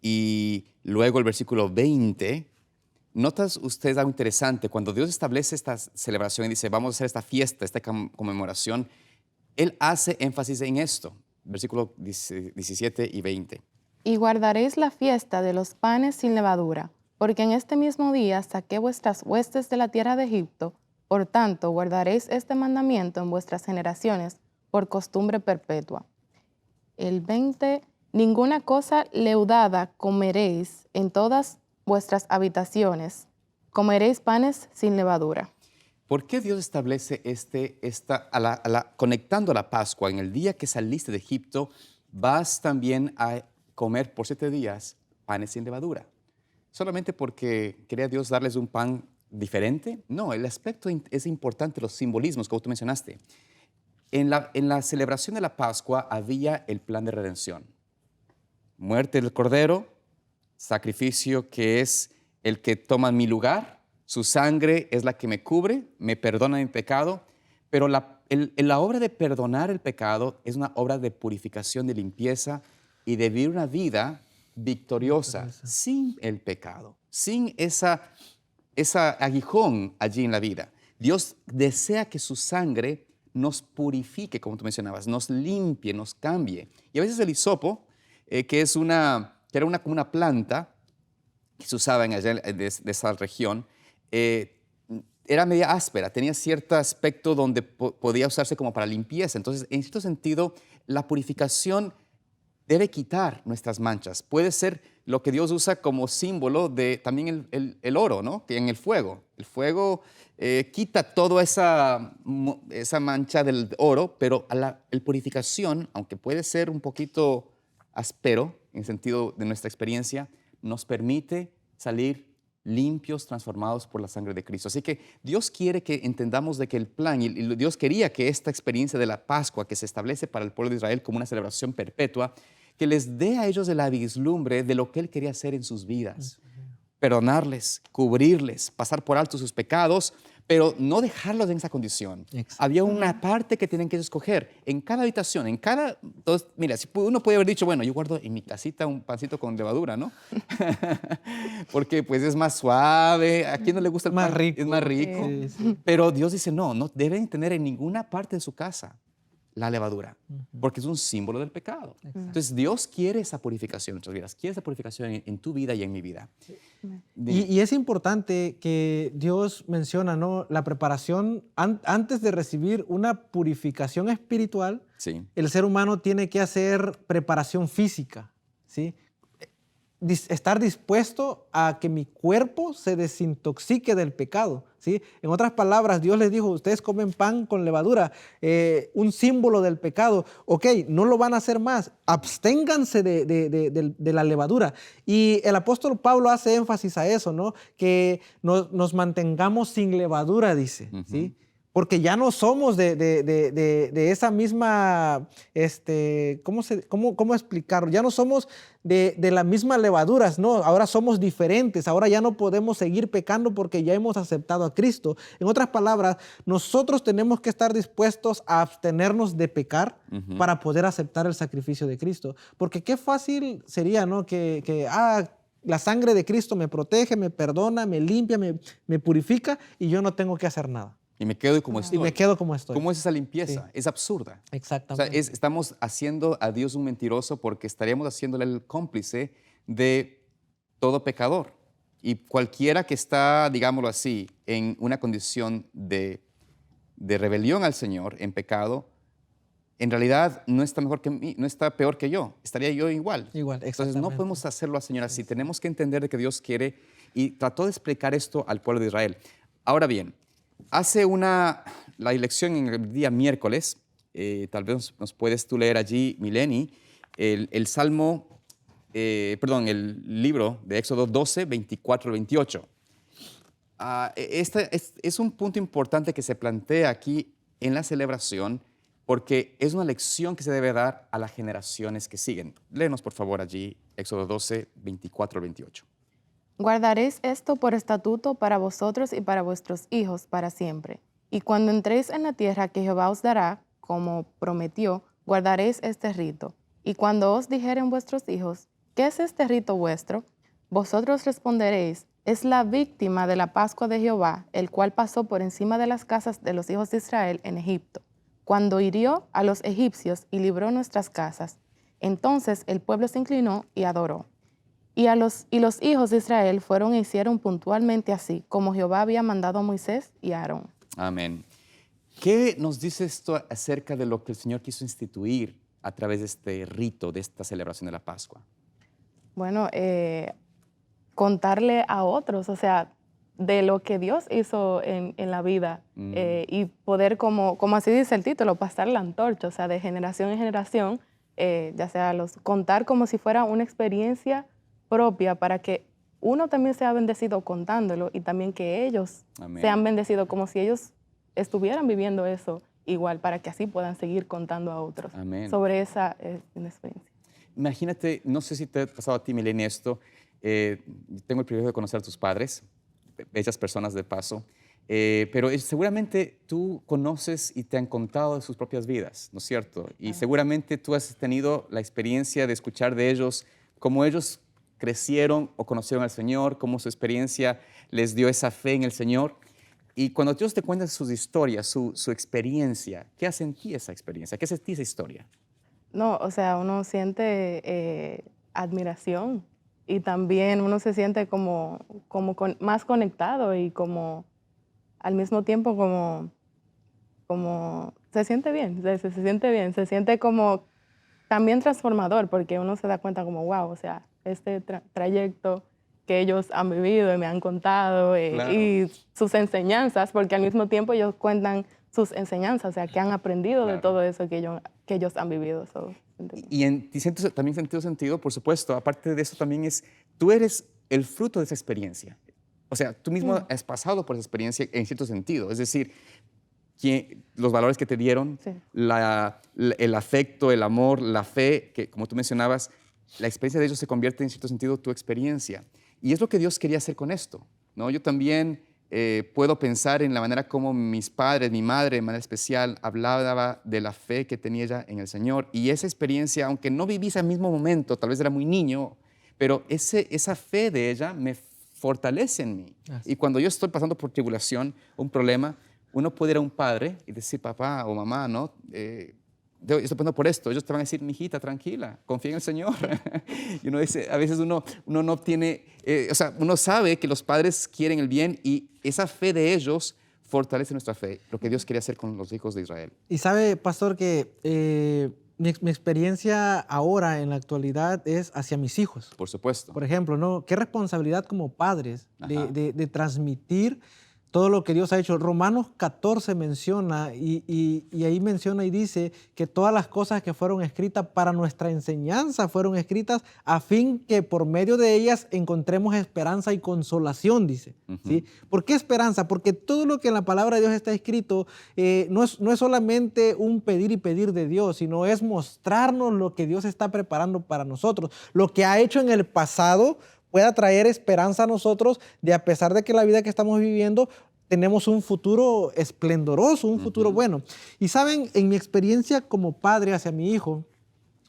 y luego el versículo 20, ¿notas ustedes algo interesante? Cuando Dios establece esta celebración y dice, vamos a hacer esta fiesta, esta conmemoración, Él hace énfasis en esto, versículos 17 y 20.
Y guardaréis la fiesta de los panes sin levadura, porque en este mismo día saqué vuestras huestes de la tierra de Egipto. Por tanto, guardaréis este mandamiento en vuestras generaciones por costumbre perpetua. El 20, ninguna cosa leudada comeréis en todas vuestras habitaciones. Comeréis panes sin levadura.
¿Por qué Dios establece conectando la Pascua en el día que saliste de Egipto, vas también a comer por 7 días panes sin levadura? ¿Solamente porque quería Dios darles un pan diferente? No, el aspecto es importante, los simbolismos, como tú mencionaste. En la celebración de la Pascua había el plan de redención. Muerte del Cordero, sacrificio que es el que toma mi lugar, su sangre es la que me cubre, me perdona mi pecado, pero la obra de perdonar el pecado es una obra de purificación, de limpieza y de vivir una vida victoriosa, sin el pecado, sin esa aguijón allí en la vida. Dios desea que su sangre nos purifique, como tú mencionabas, nos limpie, nos cambie. Y a veces el hisopo, que era como una planta que se usaba allá de esa región, era media áspera, tenía cierto aspecto donde podía usarse como para limpieza. Entonces, en cierto sentido, la purificación debe quitar nuestras manchas. Puede ser lo que Dios usa como símbolo de también el oro, ¿no? Que en el fuego. El fuego quita toda esa mancha del oro, pero la purificación, aunque puede ser un poquito áspero en el sentido de nuestra experiencia, nos permite salir limpios, transformados por la sangre de Cristo. Así que Dios quiere que entendamos de que el plan, y Dios quería que esta experiencia de la Pascua que se establece para el pueblo de Israel como una celebración perpetua, que les dé a ellos la vislumbre de lo que Él quería hacer en sus vidas. Perdonarles, cubrirles, pasar por alto sus pecados, pero no dejarlos en esa condición.
Exacto.
Había una parte que tienen que escoger en cada habitación, entonces, mira, uno puede haber dicho, bueno, yo guardo en mi casita un pancito con levadura, ¿no? Porque pues es más suave, ¿a quién no le gusta el
Más
pan?
rico.
Es más rico.
Sí.
Pero Dios dice, no deben tener en ninguna parte de su casa la levadura, porque es un símbolo del pecado. Entonces Dios quiere esa purificación en nuestras vidas, quiere esa purificación en tu vida y en mi vida.
Y es importante que Dios menciona, ¿no?, la preparación antes de recibir una purificación espiritual.
Sí.
El ser humano tiene que hacer preparación física, ¿sí? Estar dispuesto a que mi cuerpo se desintoxique del pecado, ¿sí? En otras palabras, Dios les dijo, ustedes comen pan con levadura, un símbolo del pecado. Ok, no lo van a hacer más, absténganse de la levadura. Y el apóstol Pablo hace énfasis a eso, ¿no? Que nos mantengamos sin levadura, dice, ¿sí? Porque ya no somos de esa misma, ¿cómo explicarlo? Ya no somos de las mismas levaduras, no, ahora somos diferentes, ahora ya no podemos seguir pecando porque ya hemos aceptado a Cristo. En otras palabras, nosotros tenemos que estar dispuestos a abstenernos de pecar para poder aceptar el sacrificio de Cristo. Porque qué fácil sería, ¿no? La sangre de Cristo me protege, me perdona, me limpia, me purifica y yo no tengo que hacer nada.
Y me quedo como estoy.
Y me quedo como estoy.
¿Cómo es esa limpieza?
Sí.
Es absurda.
Exactamente.
O sea, estamos haciendo a Dios un mentiroso porque estaríamos haciéndole el cómplice de todo pecador. Y cualquiera que está, digámoslo así, en una condición de rebelión al Señor, en pecado, en realidad no está mejor que mí, no está peor que yo. Estaría yo igual.
Igual,
Entonces no podemos hacerlo al Señor así. Tenemos que entender de que Dios quiere, y trató de explicar esto al pueblo de Israel. Ahora bien, hace la lección en el día miércoles, tal vez nos puedes tú leer allí, Mileni, el libro de Éxodo 12, 24 al 28. Este es un punto importante que se plantea aquí en la celebración porque es una lección que se debe dar a las generaciones que siguen. Léenos, por favor, allí, Éxodo 12, 24 al 28.
Guardaréis esto por estatuto para vosotros y para vuestros hijos para siempre. Y cuando entréis en la tierra que Jehová os dará, como prometió, guardaréis este rito. Y cuando os dijeren vuestros hijos, ¿qué es este rito vuestro? Vosotros responderéis, es la víctima de la Pascua de Jehová, el cual pasó por encima de las casas de los hijos de Israel en Egipto, cuando hirió a los egipcios y libró nuestras casas. Entonces el pueblo se inclinó y adoró. Y los hijos de Israel fueron e hicieron puntualmente así, como Jehová había mandado a Moisés y a Aarón.
Amén. ¿Qué nos dice esto acerca de lo que el Señor quiso instituir a través de este rito, de esta celebración de la Pascua?
Bueno, contarle a otros, o sea, de lo que Dios hizo en la vida y poder, como así dice el título, pasar la antorcha, o sea, de generación en generación, ya sea contar como si fuera una experiencia propia para que uno también sea bendecido contándolo y también que ellos sean bendecidos como si ellos estuvieran viviendo eso igual, para que así puedan seguir contando a otros sobre esa experiencia.
Imagínate, no sé si te ha pasado a ti, Mileni, esto. Tengo el privilegio de conocer a tus padres, bellas personas de paso, pero seguramente tú conoces y te han contado de sus propias vidas, ¿no es cierto? Y seguramente tú has tenido la experiencia de escuchar de ellos cómo ellos crecieron o conocieron al Señor, cómo su experiencia les dio esa fe en el Señor. Y cuando Dios te cuenta sus historias, su experiencia, ¿qué hace en ti esa experiencia? ¿Qué hace en ti esa historia?
No, o sea, uno siente admiración y también uno se siente más conectado y como al mismo tiempo como se siente bien, se siente bien, se siente como también transformador porque uno se da cuenta como, wow, o sea, este trayecto que ellos han vivido y me han contado
Claro.
y sus enseñanzas, porque al mismo tiempo ellos cuentan sus enseñanzas, o sea, que han aprendido de
Claro.
todo eso que ellos han vivido. So,
Y en ti también sentido, por supuesto. Aparte de eso, también tú eres el fruto de esa experiencia. O sea, tú mismo has pasado por esa experiencia en cierto sentido. Es decir, los valores que te dieron,
Sí.
el afecto, el amor, la fe, que como tú mencionabas, la experiencia de ellos se convierte en cierto sentido tu experiencia. Y es lo que Dios quería hacer con esto, ¿no? Yo también puedo pensar en la manera como mis padres, mi madre de manera especial, hablaba de la fe que tenía ella en el Señor. Y esa experiencia, aunque no viví ese mismo momento, tal vez era muy niño, pero esa fe de ella me fortalece en mí. Y cuando yo estoy pasando por tribulación, un problema, uno puede ir a un padre y decir, papá o mamá, ¿no? Estoy pasando por esto. Ellos te van a decir, mijita, tranquila, confía en el Señor. Y uno dice, a veces uno no tiene, o sea, uno sabe que los padres quieren el bien y esa fe de ellos fortalece nuestra fe, lo que Dios quería hacer con los hijos de Israel.
Y sabe, pastor, que mi experiencia ahora, en la actualidad, es hacia mis hijos.
Por supuesto.
Por ejemplo, ¿no? Qué responsabilidad como padres
Ajá.
de transmitir todo lo que Dios ha hecho. Romanos 14 menciona y ahí menciona y dice que todas las cosas que fueron escritas para nuestra enseñanza fueron escritas a fin que por medio de ellas encontremos esperanza y consolación, dice. ¿Sí? ¿Por qué esperanza? Porque todo lo que en la palabra de Dios está escrito no es solamente un pedir y pedir de Dios, sino es mostrarnos lo que Dios está preparando para nosotros. Lo que ha hecho en el pasado pueda traer esperanza a nosotros de, a pesar de que la vida que estamos viviendo, tenemos un futuro esplendoroso, un futuro bueno. Y saben, en mi experiencia como padre hacia mi hijo,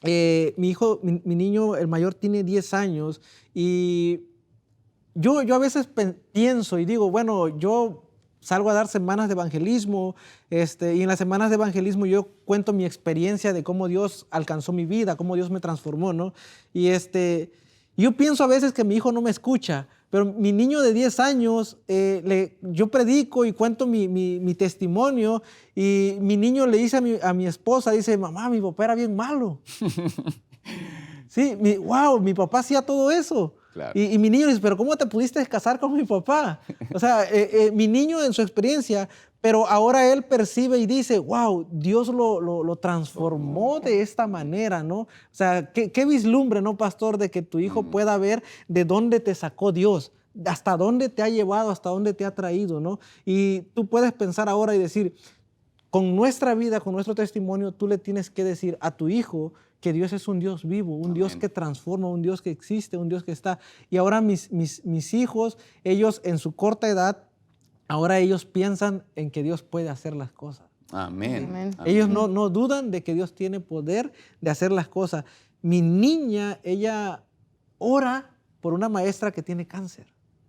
mi niño, el mayor, tiene 10 años y yo a veces pienso y digo, bueno, yo salgo a dar semanas de evangelismo y en las semanas de evangelismo yo cuento mi experiencia de cómo Dios alcanzó mi vida, cómo Dios me transformó, ¿no? Y yo pienso a veces que mi hijo no me escucha, pero mi niño de 10 años, yo predico y cuento mi testimonio y mi niño le dice a mi esposa, dice, mamá, mi papá era bien malo. Sí, wow, mi papá hacía todo eso.
Claro.
Y mi niño dice, pero ¿cómo te pudiste casar con mi papá? O sea, mi niño en su experiencia, pero ahora él percibe y dice, wow, Dios lo transformó de esta manera, ¿no? O sea, qué vislumbre, ¿no, pastor? De que tu hijo pueda ver de dónde te sacó Dios, hasta dónde te ha llevado, hasta dónde te ha traído, ¿no? Y tú puedes pensar ahora y decir, con nuestra vida, con nuestro testimonio, tú le tienes que decir a tu hijo que Dios es un Dios vivo, un Dios que transforma, un Dios que existe, un Dios que está. Y ahora mis hijos, ellos en su corta edad, ahora ellos piensan en que Dios puede hacer las cosas.
Amén.
Amén.
Ellos no dudan de que Dios tiene poder de hacer las cosas. Mi niña, ella ora por una maestra que tiene cáncer.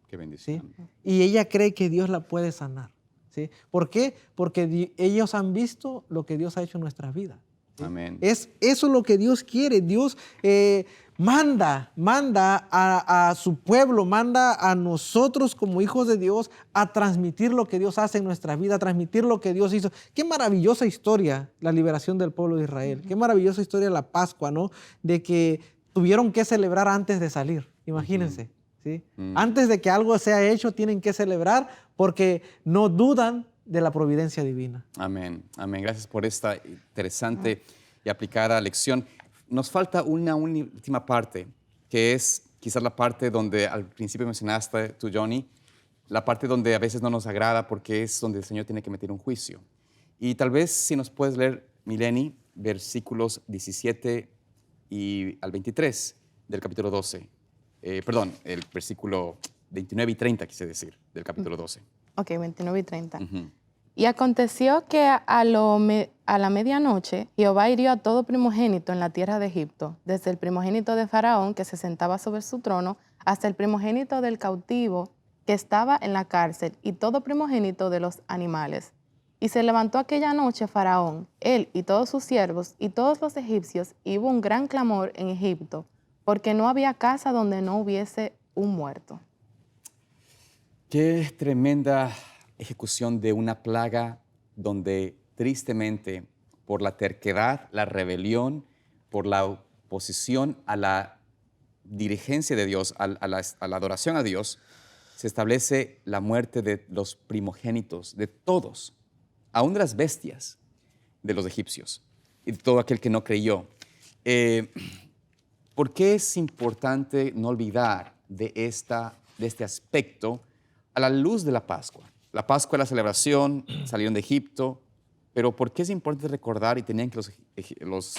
Qué bendición.
¿Sí? Y ella cree que Dios la puede sanar. ¿Sí? ¿Por qué? Porque ellos han visto lo que Dios ha hecho en nuestras vidas. ¿Sí?
Amén.
Es eso lo que Dios quiere. Dios manda a su pueblo, manda a nosotros como hijos de Dios a transmitir lo que Dios hace en nuestra vida, a transmitir lo que Dios hizo. Qué maravillosa historia la liberación del pueblo de Israel. Qué maravillosa historia la Pascua, ¿no? De que tuvieron que celebrar antes de salir. Imagínense. ¿Sí? Antes de que algo sea hecho, tienen que celebrar porque no dudan de la providencia divina.
Amén. Amén. Gracias por esta interesante y aplicada lección. Nos falta una última parte, que es quizás la parte donde al principio mencionaste tú, Johnny, la parte donde a veces no nos agrada porque es donde el Señor tiene que meter un juicio. Y tal vez si nos puedes leer, Mileni, versículos 17 al 23 del capítulo 12. Perdón, el versículo 29 y 30, quise decir, del capítulo 12.
Ok, 29 y 30. Y aconteció que a la medianoche Jehová hirió a todo primogénito en la tierra de Egipto, desde el primogénito de Faraón que se sentaba sobre su trono, hasta el primogénito del cautivo que estaba en la cárcel, y todo primogénito de los animales. Y se levantó aquella noche Faraón, él y todos sus siervos y todos los egipcios, y hubo un gran clamor en Egipto, porque no había casa donde no hubiese un muerto.
Qué tremenda ejecución de una plaga donde tristemente por la terquedad, la rebelión, por la oposición a la dirigencia de Dios, a la adoración a Dios, se establece la muerte de los primogénitos, de todos, aún de las bestias de los egipcios y de todo aquel que no creyó. ¿Por qué es importante no olvidar de este aspecto a la luz de la Pascua? La Pascua es la celebración, salieron de Egipto, pero ¿por qué es importante recordar, y tenían que los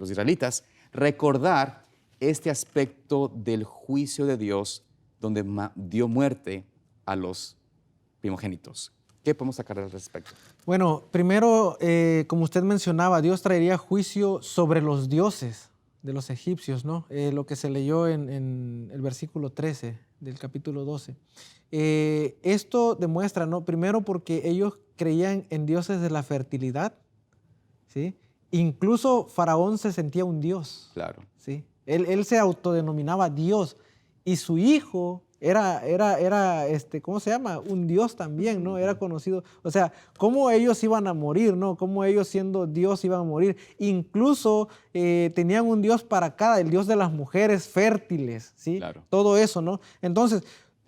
israelitas recordar este aspecto del juicio de Dios donde dio muerte a los primogénitos? ¿Qué podemos sacar al respecto?
Bueno, primero, como usted mencionaba, Dios traería juicio sobre los dioses de los egipcios, ¿no? Lo que se leyó en el versículo 13 del capítulo 12. Esto demuestra, ¿no? Primero porque ellos creían en dioses de la fertilidad, ¿sí? Incluso Faraón se sentía un dios.
Claro.
¿Sí? Él se autodenominaba Dios y su hijo era ¿cómo se llama? Un dios también, ¿no? Era conocido. O sea, cómo ellos iban a morir, ¿no? Cómo ellos siendo Dios iban a morir. Incluso tenían un dios para cada, el dios de las mujeres fértiles, ¿sí?
Claro.
Todo eso, ¿no? Entonces,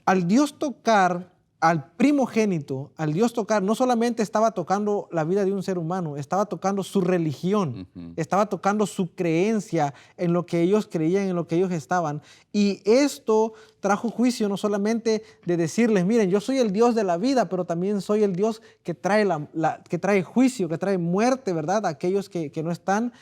al Dios tocar al primogénito, al Dios tocar, no solamente estaba tocando la vida de un ser humano, estaba tocando su religión, estaba tocando su creencia en lo que ellos creían, en lo que ellos estaban. Y esto trajo juicio no solamente de decirles, miren, yo soy el Dios de la vida, pero también soy el Dios que trae, que trae juicio, que trae muerte, ¿verdad? A aquellos que no están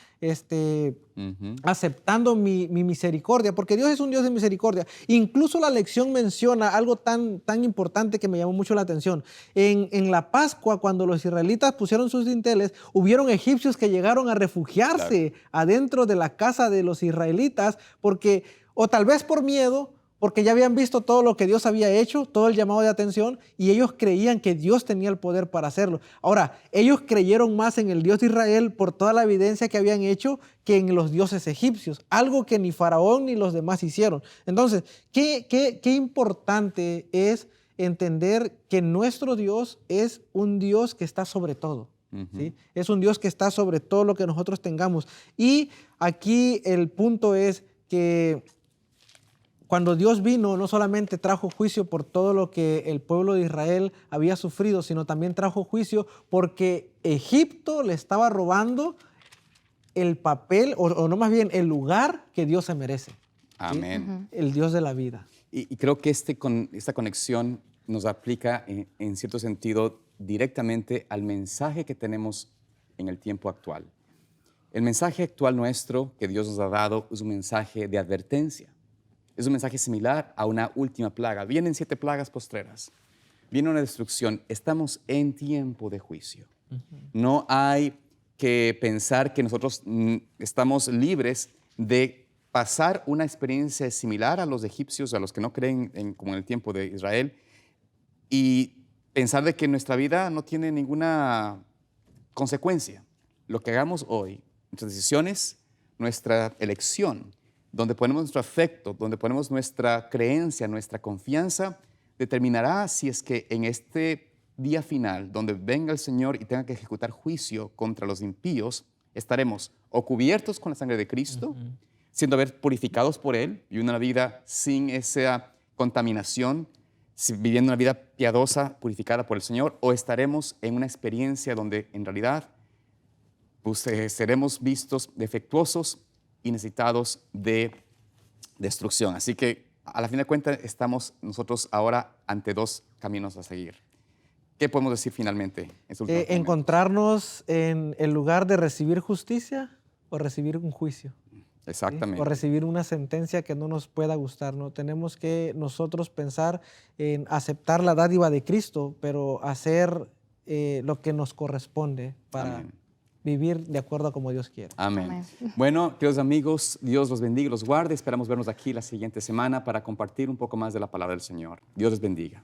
aceptando mi misericordia, porque Dios es un Dios de misericordia. Incluso la lección menciona algo tan importante que me llamó mucho la atención. En la Pascua, cuando los israelitas pusieron sus dinteles, hubieron egipcios que llegaron a refugiarse adentro de la casa de los israelitas, porque, o tal vez por miedo, porque ya habían visto todo lo que Dios había hecho, todo el llamado de atención, y ellos creían que Dios tenía el poder para hacerlo. Ahora, ellos creyeron más en el Dios de Israel por toda la evidencia que habían hecho que en los dioses egipcios, algo que ni Faraón ni los demás hicieron. Entonces, qué importante es entender que nuestro Dios es un Dios que está sobre todo. ¿Sí? Es un Dios que está sobre todo lo que nosotros tengamos. Y aquí el punto es que cuando Dios vino, no solamente trajo juicio por todo lo que el pueblo de Israel había sufrido, sino también trajo juicio porque Egipto le estaba robando el papel, o no más bien el lugar que Dios se merece.
Amén.
¿Sí? El Dios de la vida.
Y creo que esta conexión nos aplica en cierto sentido directamente al mensaje que tenemos en el tiempo actual. El mensaje actual nuestro que Dios nos ha dado es un mensaje de advertencia. Es un mensaje similar a una última plaga. Vienen 7 plagas postreras. Viene una destrucción. Estamos en tiempo de juicio. No hay que pensar que nosotros estamos libres de pasar una experiencia similar a los egipcios, a los que no creen como en el tiempo de Israel, y pensar de que nuestra vida no tiene ninguna consecuencia. Lo que hagamos hoy, nuestras decisiones, nuestra elección, donde ponemos nuestro afecto, donde ponemos nuestra creencia, nuestra confianza, determinará si es que en este día final, donde venga el Señor y tenga que ejecutar juicio contra los impíos, estaremos o cubiertos con la sangre de Cristo, siendo purificados por Él y una vida sin esa contaminación, viviendo una vida piadosa, purificada por el Señor, o estaremos en una experiencia donde en realidad seremos vistos defectuosos y necesitados de destrucción. Así que, a la fin de cuentas, estamos nosotros ahora ante 2 caminos a seguir. ¿Qué podemos decir finalmente?
Encontrarnos en el lugar de recibir justicia o recibir un juicio.
Exactamente.
¿Sí? O recibir una sentencia que no nos pueda gustar, ¿no? Tenemos que nosotros pensar en aceptar la dádiva de Cristo, pero hacer lo que nos corresponde para
Amén.
vivir de acuerdo a como Dios quiere.
Amén.
Amén.
Bueno, queridos amigos, Dios los bendiga y los guarde. Esperamos vernos aquí la siguiente semana para compartir un poco más de la palabra del Señor. Dios les bendiga.